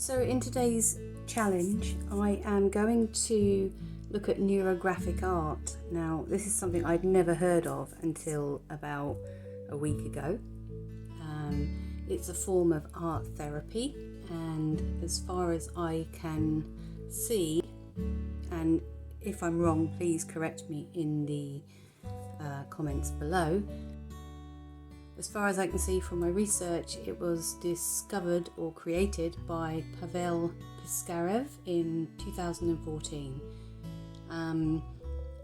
So in today's challenge, I am going to look at neurographic art. Now, this is something I'd never heard of until about a week ago. It's a form of art therapy, and as far as I can see, and if I'm wrong, please correct me in the comments below. As far as I can see from my research, it was discovered or created by Pavel Piskarev in 2014.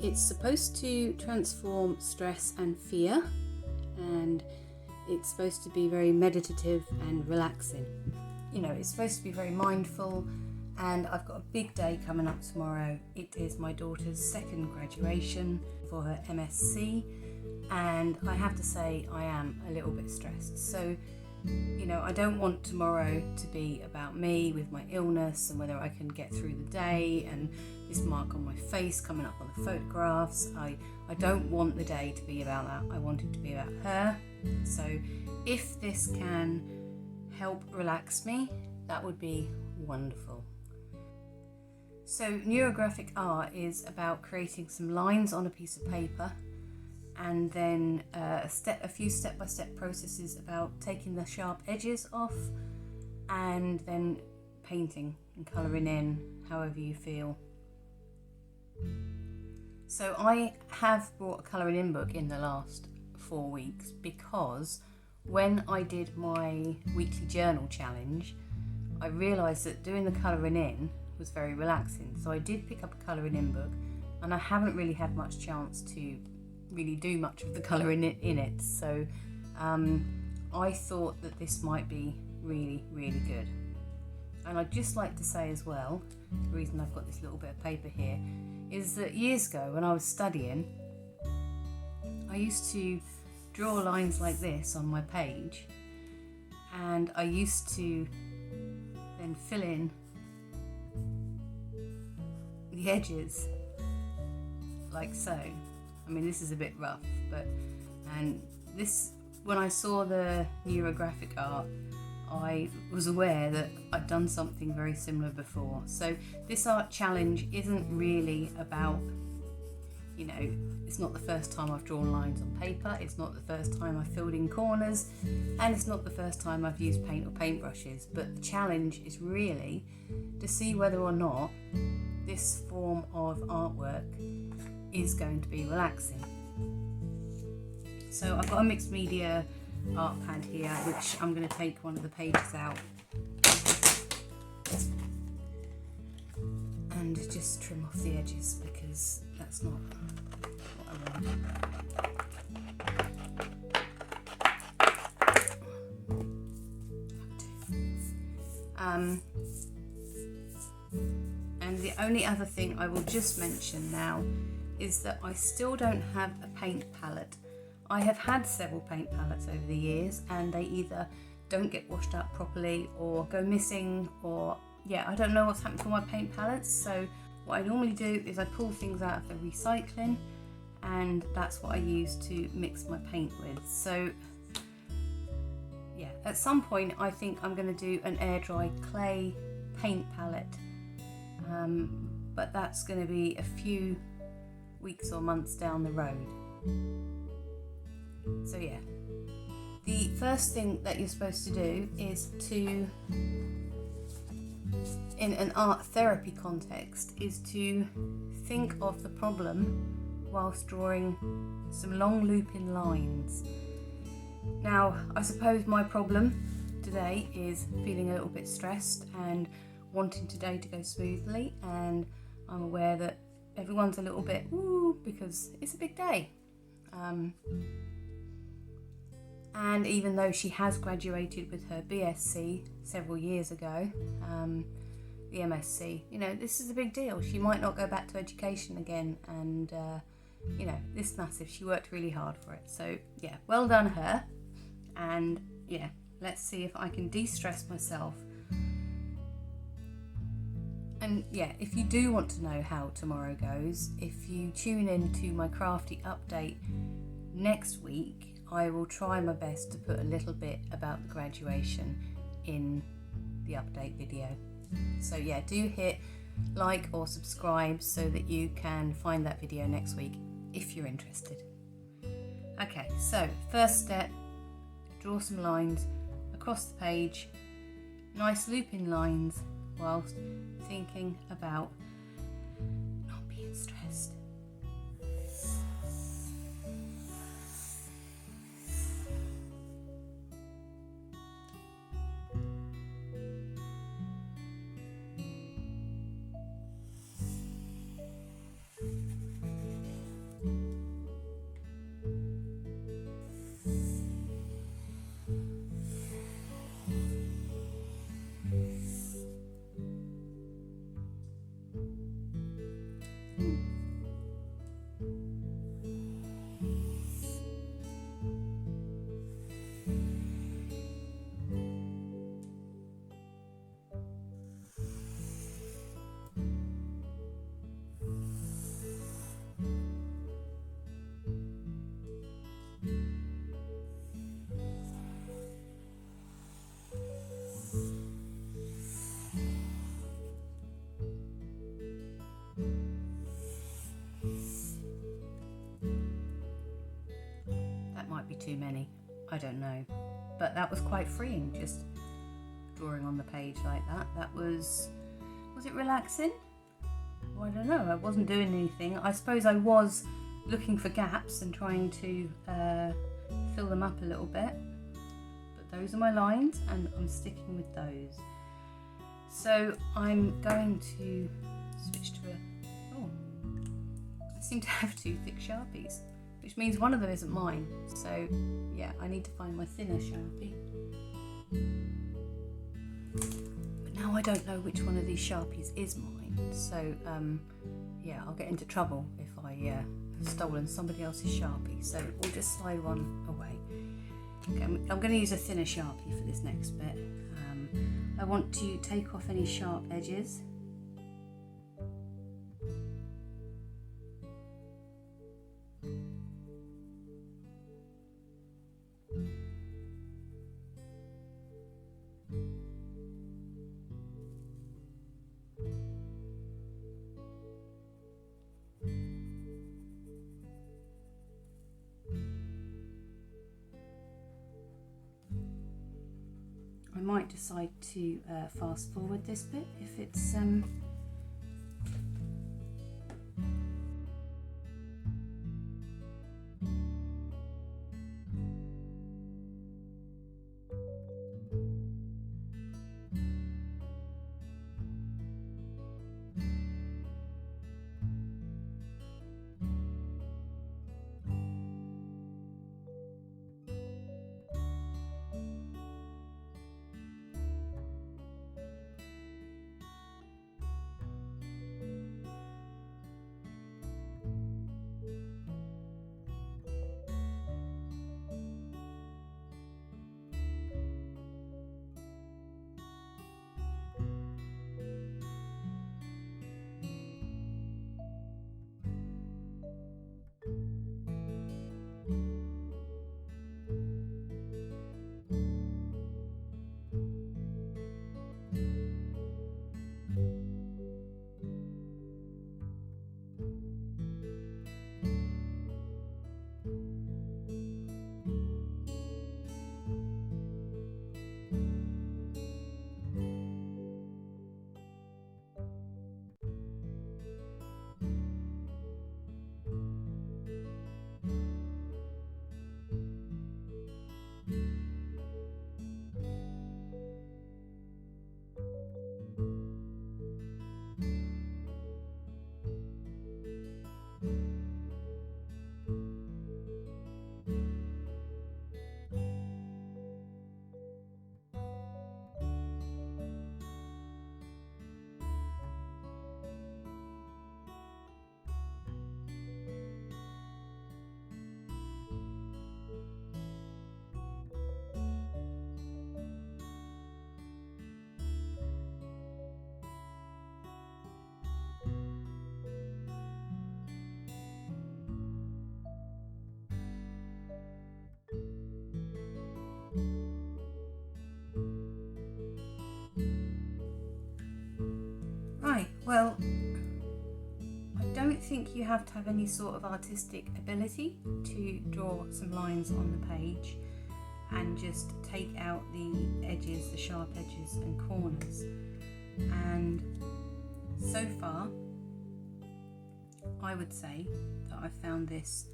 It's supposed to transform stress and fear, and it's supposed to be very meditative and relaxing. You know, it's supposed to be very mindful, and I've got a big day coming up tomorrow. It is my daughter's second graduation for her MSc, and I have to say I am a little bit stressed. So, you know, I don't want tomorrow to be about me with my illness and whether I can get through the day and this mark on my face coming up on the photographs. I don't want the day to be about that. I want it to be about her. So if this can help relax me, that would be wonderful. So neurographic art is about creating some lines on a piece of paper, and then a few step-by-step processes about taking the sharp edges off, and then painting and colouring in however you feel. So I have brought a colouring in book in the last 4 weeks because when I did my weekly journal challenge, I realised that doing the colouring in was very relaxing. So I did pick up a colouring in book, and I haven't really had much chance to really do much of the colouring in it. So I thought that this might be really, really good. And I'd just like to say as well, the reason I've got this little bit of paper here is that years ago when I was studying, I used to draw lines like this on my page, and I used to then fill in the edges like so. I mean, this is a bit rough, and this, when I saw the neurographic art, I was aware that I'd done something very similar before. So this art challenge isn't really about, you know, it's not the first time I've drawn lines on paper, it's not the first time I've filled in corners, and it's not the first time I've used paint or paintbrushes, but the challenge is really to see whether or not this form of artwork is going to be relaxing. So I've got a mixed media art pad here, which I'm going to take one of the pages out and just trim off the edges because that's not what I want. And the only other thing I will just mention now is that I still don't have a paint palette. I have had several paint palettes over the years, and they either don't get washed out properly or go missing, or I don't know what's happened to my paint palettes. So what I normally do is I pull things out of the recycling, and that's what I use to mix my paint with. So at some point I think I'm going to do an air dry clay paint palette, but that's going to be a few weeks or months down the road. So the first thing that you're supposed to do is to, in an art therapy context, is to think of the problem whilst drawing some long looping lines. Now, I suppose my problem today is feeling a little bit stressed and wanting today to go smoothly, and I'm aware that everyone's a little bit because it's a big day. And even though she has graduated with her BSc several years ago, the MSc, you know, this is a big deal. She might not go back to education again, and you know, this is massive. She worked really hard for it. So well done her. And let's see if I can de-stress myself. And if you do want to know how tomorrow goes, if you tune in to my crafty update next week, I will try my best to put a little bit about the graduation in the update video. So yeah, do hit like or subscribe so that you can find that video next week if you're interested. Okay, so first step, draw some lines across the page, nice looping lines whilst thinking about not being stressed. Might be too many, I don't know, but that was quite freeing, just drawing on the page like that. That was it relaxing? Well, I don't know, I wasn't doing anything. I suppose I was looking for gaps and trying to fill them up a little bit, but those are my lines and I'm sticking with those. So I'm going to switch to I seem to have two thick Sharpies, which means one of them isn't mine. So yeah, I need to find my thinner Sharpie. But now I don't know which one of these Sharpies is mine. So yeah, I'll get into trouble if I have stolen somebody else's Sharpie. So we'll just slide one away. Okay, I'm going to use a thinner Sharpie for this next bit. I want to take off any sharp edges. I might decide to fast forward this bit if it's think you have to have any sort of artistic ability to draw some lines on the page and just take out the edges, the sharp edges and corners. And so far, I would say that I found this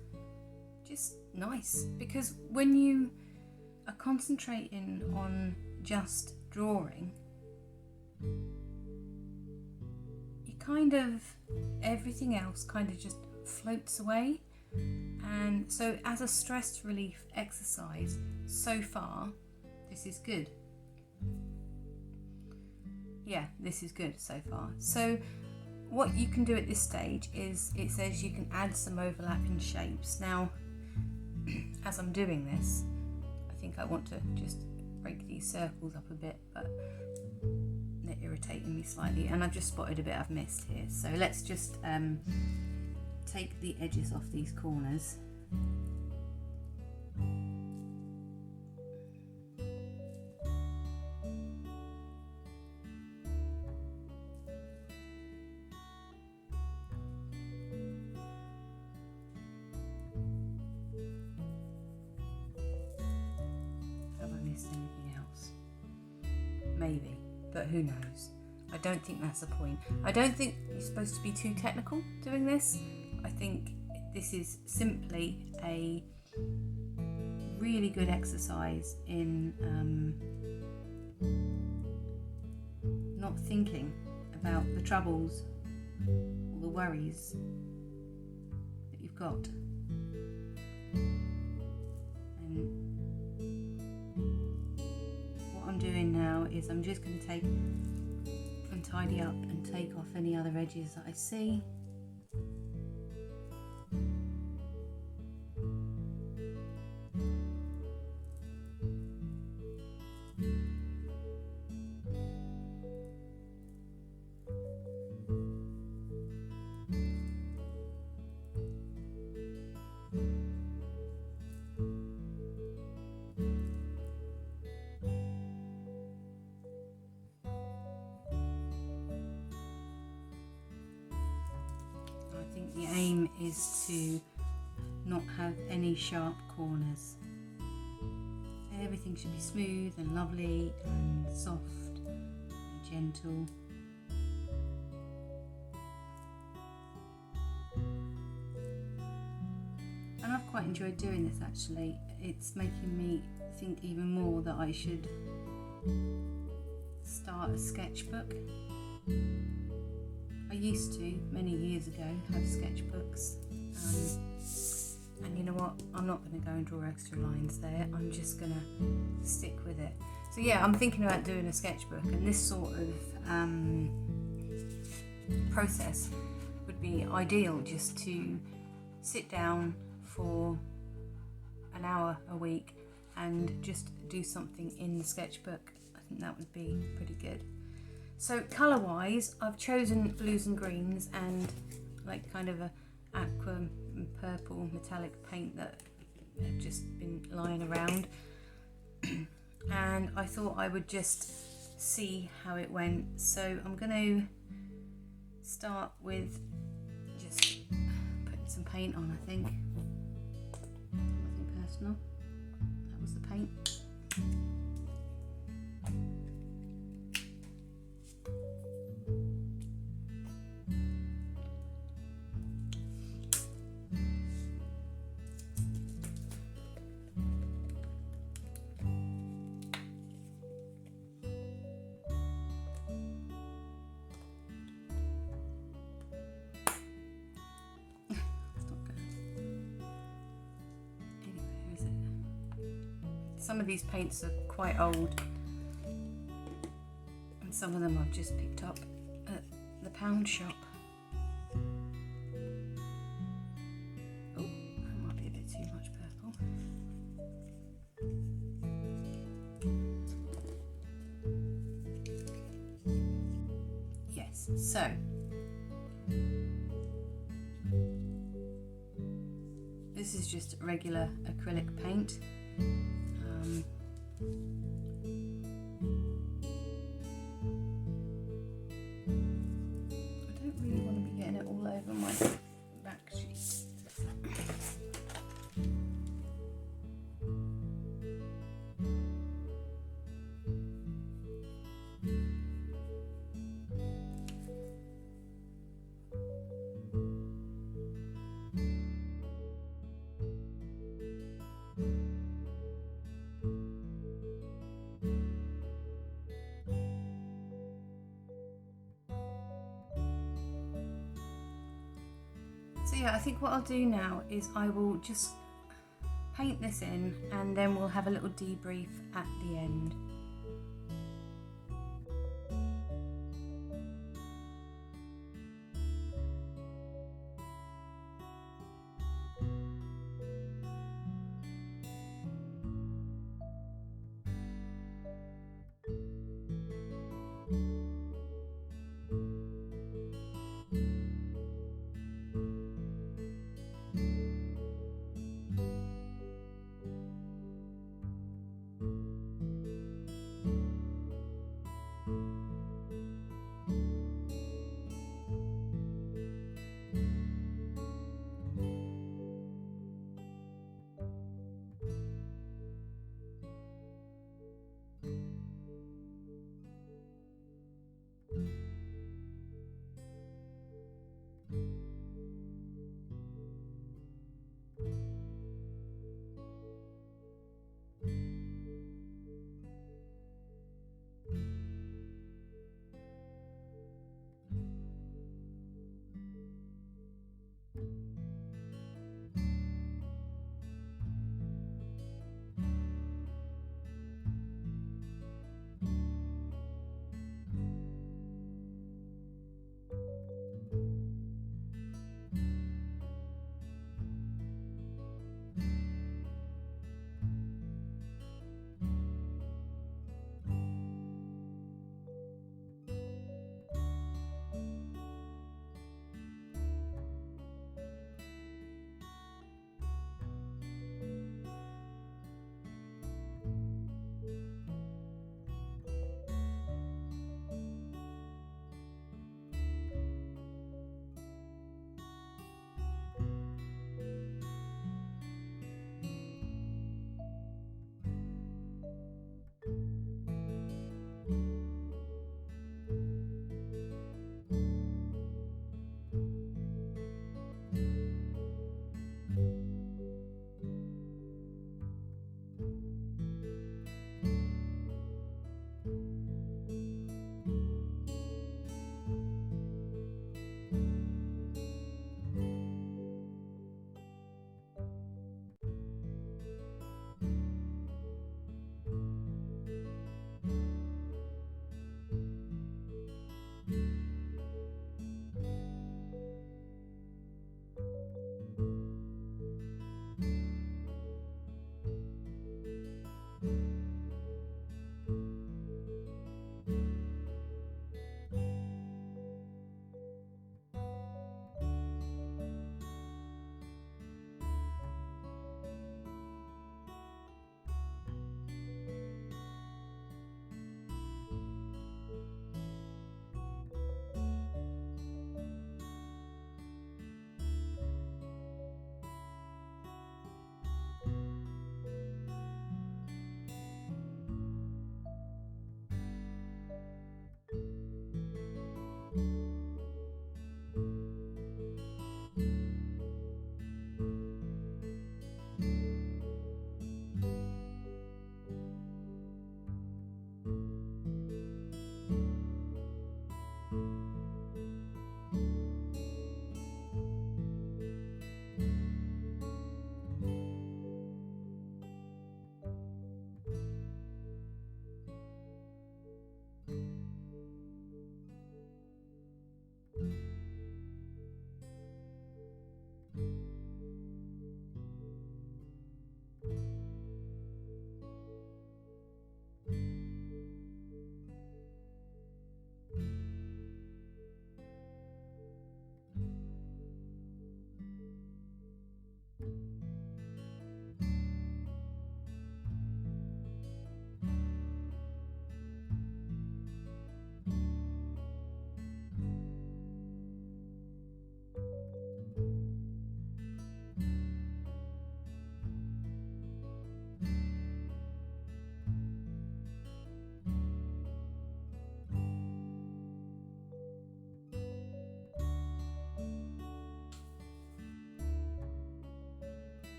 just nice, because when you are concentrating on just drawing, you kind of, everything else kind of just floats away. And so as a stress relief exercise, so far, this is good. Yeah, this is good so far. So what you can do at this stage is, it says you can add some overlapping shapes. Now, as I'm doing this, I think I want to just break these circles up a bit, but they're irritating me slightly, and I've just spotted a bit I've missed here. So let's just take the edges off these corners. Have I missed anything else? Maybe, but who knows? I don't think that's the point. I don't think you're supposed to be too technical doing this. I think this is simply a really good exercise in not thinking about the troubles or the worries that you've got. And what I'm doing now is I'm just going to take and tidy up and take off any other edges that I see. I think the aim is to not have any sharp corners. Everything should be smooth and lovely and soft and gentle. And I've quite enjoyed doing this actually. It's making me think even more that I should start a sketchbook. I used to, many years ago, have sketchbooks, and you know what, I'm not going to go and draw extra lines there, I'm just going to stick with it. So yeah, I'm thinking about doing a sketchbook, and this sort of process would be ideal, just to sit down for an hour a week and just do something in the sketchbook. I think that would be pretty good. So colour wise, I've chosen blues and greens and like kind of a aqua and purple metallic paint that have just been lying around. And I thought I would just see how it went. So I'm going to start with just putting some paint on, I think. Nothing personal. That was the paint. Some of these paints are quite old, and some of them I've just picked up at the pound shop. Oh, that might be a bit too much purple. Yes, so this is just regular acrylic paint. I don't really want to be getting it all over my yeah, I think what I'll do now is I will just paint this in, and then we'll have a little debrief at the end.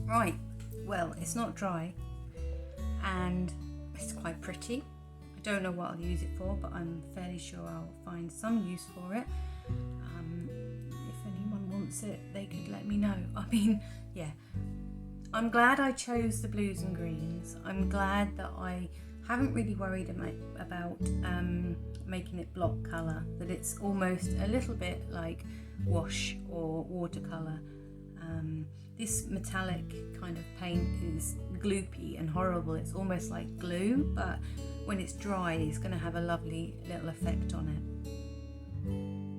Right, well, it's not dry and it's quite pretty. I don't know what I'll use it for, but I'm fairly sure I'll find some use for it. If anyone wants it, they could let me know. I mean, yeah, I'm glad I chose the blues and greens. I'm glad that I haven't really worried about making it block colour, that it's almost a little bit like wash or watercolour. This metallic kind of paint is gloopy and horrible. It's almost like glue, but when it's dry, it's going to have a lovely little effect on it.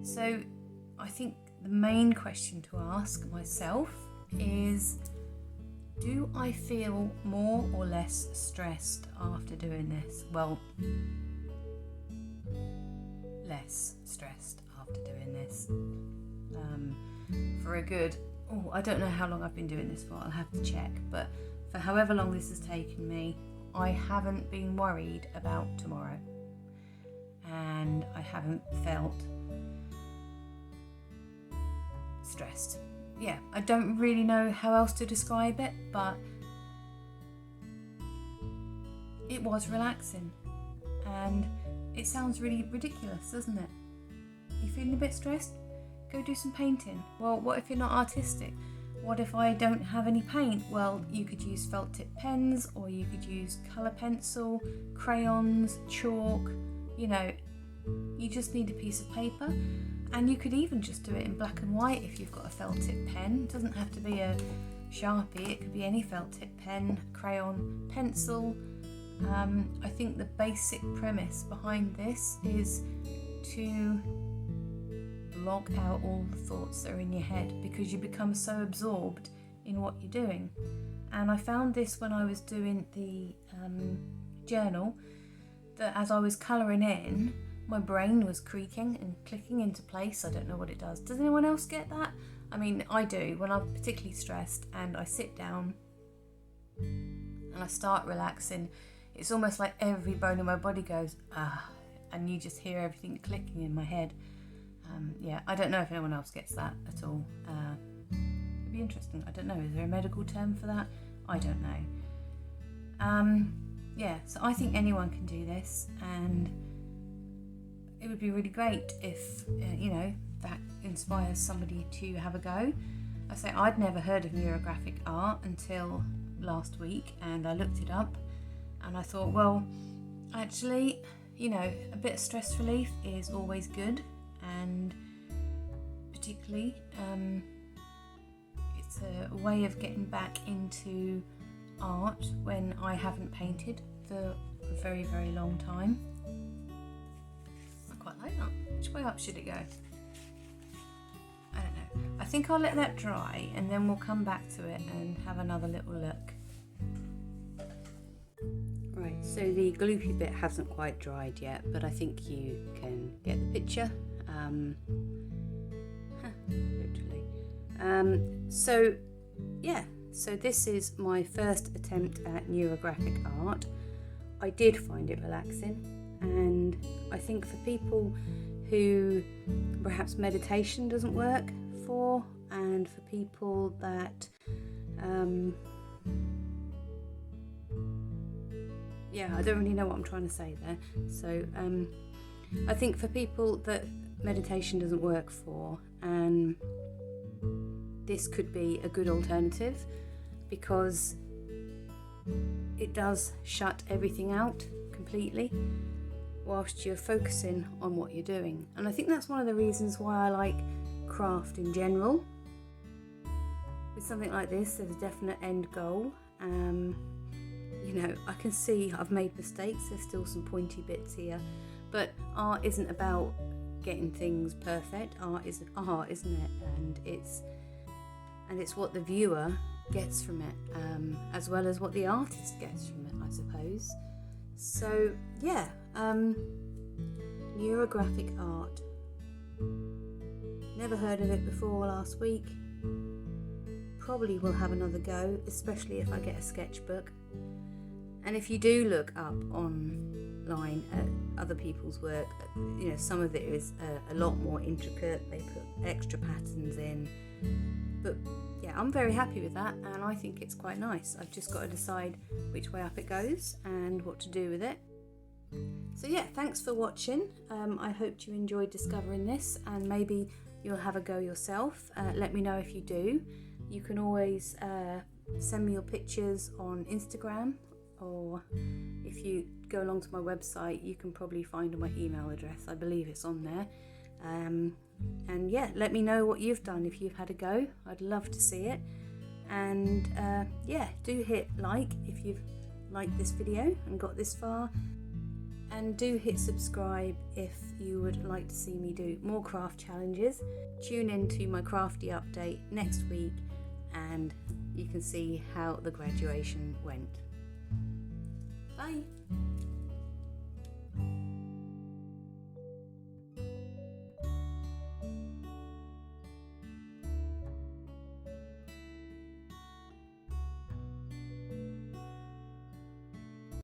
So I think the main question to ask myself is, do I feel more or less stressed after doing this? Well, less stressed after doing this. For a good, I don't know how long I've been doing this for, I'll have to check, but for however long this has taken me, I haven't been worried about tomorrow, and I haven't felt stressed. Yeah, I don't really know how else to describe it, but it was relaxing, and it sounds really ridiculous, doesn't it? You feeling a bit stressed? Go do some painting. Well, what if you're not artistic? What if I don't have any paint? Well, you could use felt tip pens, or you could use colour pencil, crayons, chalk. You know, you just need a piece of paper, and you could even just do it in black and white if you've got a felt tip pen. It doesn't have to be a Sharpie, it could be any felt tip pen, crayon, pencil. I think the basic premise behind this is to block out all the thoughts that are in your head, because you become so absorbed in what you're doing. And I found this when I was doing the journal, that as I was colouring in, my brain was creaking and clicking into place. I don't know what it does. Does anyone else get that? I mean, I do. When I'm particularly stressed and I sit down and I start relaxing, it's almost like every bone in my body goes, and you just hear everything clicking in my head. Yeah, I don't know if anyone else gets that at all. It'd be interesting. I don't know. Is there a medical term for that? I don't know. Yeah, so I think anyone can do this, and it would be really great if, that inspires somebody to have a go. I say I'd never heard of neurographic art until last week, and I looked it up, and I thought, well, actually, a bit of stress relief is always good. And particularly it's a way of getting back into art when I haven't painted for a very, very long time. I quite like that. Which way up should it go? I don't know. I think I'll let that dry, and then we'll come back to it and have another little look. Right, so the gloopy bit hasn't quite dried yet, but I think you can get the picture. Literally. So this is my first attempt at neurographic art. I did find it relaxing, and I think for people who perhaps meditation doesn't work for, and for people that I don't really know what I'm trying to say there. So I think for people that meditation doesn't work for, and this could be a good alternative, because it does shut everything out completely whilst you're focusing on what you're doing. And I think that's one of the reasons why I like craft in general. With something like this, there's a definite end goal. I can see I've made mistakes, there's still some pointy bits here, but art isn't about getting things perfect. Art is art, isn't it? And it's what the viewer gets from it, as well as what the artist gets from it, I suppose. So yeah, neurographic art. Never heard of it before last week. Probably will have another go, especially if I get a sketchbook. And if you do look up online at other people's work, some of it is a lot more intricate. They put extra patterns in. But yeah, I'm very happy with that, and I think it's quite nice. I've just got to decide which way up it goes and what to do with it. So yeah, thanks for watching. I hope you enjoyed discovering this, and maybe you'll have a go yourself. Let me know if you do. You can always send me your pictures on Instagram, or if you go along to my website, you can probably find my email address. I believe it's on there. And yeah, let me know what you've done if you've had a go. I'd love to see it. And yeah, do hit like if you've liked this video and got this far. And do hit subscribe if you would like to see me do more craft challenges. Tune in to my crafty update next week and you can see how the graduation went. Bye!